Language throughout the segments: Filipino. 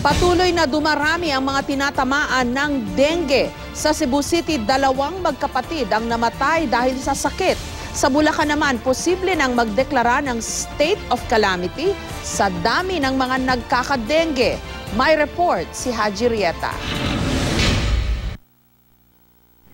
Patuloy na dumarami ang mga tinatamaan ng dengue. Sa Cebu City, 2 magkapatid ang namatay dahil sa sakit. Sa Bulacan naman, posible nang magdeklara ng state of calamity sa dami ng mga nagkakadengue. May report si Haji Rieta.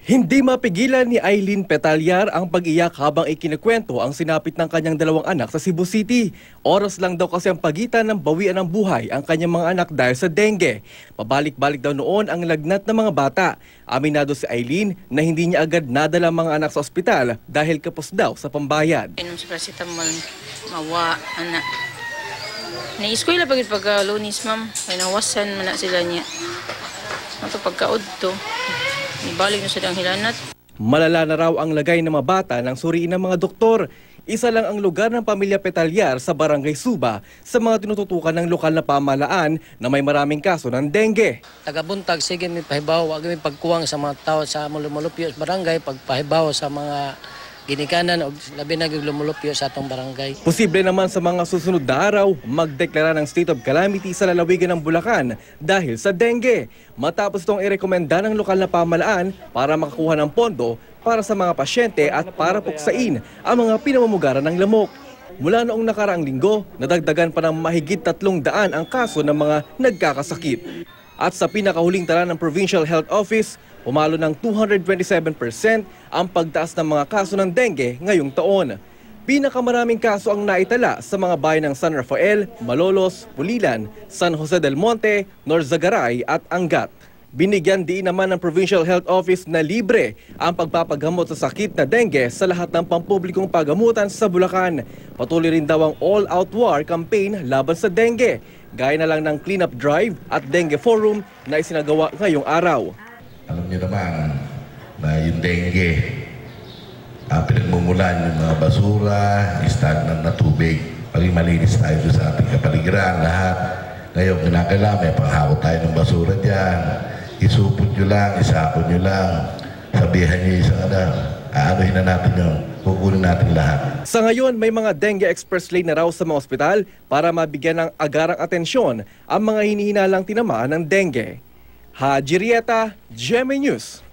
Hindi mapigilan ni Eileen Petalyar ang pag-iyak habang ikinikwento ang sinapit ng kanyang 2 anak sa Cebu City. Oras lang daw kasi ang pagitan ng bawian ng buhay ang kanyang mga anak dahil sa dengue. Pabalik-balik daw noon ang lagnat ng mga bata. Aminado si Eileen na hindi niya agad nadala ang mga anak sa ospital dahil kapos daw sa pambayad. Inom sa paracetamol, mawa, anak. Na-eskwela pag Lunis, ma'am. Kaya nawasan man na sila niya. Ito pagkaod to. Ibalik na silang hilanat. Malala na raw ang lagay ng mga bata ng suriin ng mga doktor. Isa lang ang lugar ng pamilya Petalyar sa Barangay Suba sa mga tinututukan ng lokal na pamahalaan na may maraming kaso ng dengue. Tagabuntag, sige may pahibaw, wag may pagkuwang sa mga tao sa lumulupyo sa barangay, pagpahibaw sa mga ginikanan o labi na lumulupyo sa atong barangay. Posible naman sa mga susunod na araw magdeklara ng state of calamity sa lalawigan ng Bulacan dahil sa dengue. Matapos itong irekomenda ng lokal na pamahalaan para makakuha ng pondo para sa mga pasyente at para puksain ang mga pinamumugaran ng lamok. Mula noong nakaraang linggo, nadagdagan pa ng mahigit 300 ang kaso ng mga nagkakasakit. At sa pinakahuling tala ng Provincial Health Office, umalo ng 227% ang pagtaas ng mga kaso ng dengue ngayong taon. Pinakamaraming kaso ang naitala sa mga bayan ng San Rafael, Malolos, Pulilan, San Jose del Monte, Norzagaray at Angat. Binigyan din naman ng Provincial Health Office na libre ang pagpapagamot sa sakit na dengue sa lahat ng pampublikong pagamutan sa Bulacan. Patuloy rin daw ang all-out war campaign laban sa dengue, gaya na lang ng clean-up drive at dengue forum na isinagawa ngayong araw. Alam niyo naman na yung dengue, pinagmumulan yung mga basura, stagnant na tubig. Paging malinis tayo sa ating kapaligiran, lahat. Ngayon, kinakailangan may panghakot tayo ng basura dyan. Isupot nyo lang, isapon nyo lang. Sabihan nyo isang aanuhin na natin yun. Kukunin natin lahat. Sa ngayon, may mga dengue express lane na raw sa mga ospital para mabigyan ng agarang atensyon ang mga hinihinalang tinamaan ng dengue. Haji Rieta, GMA News.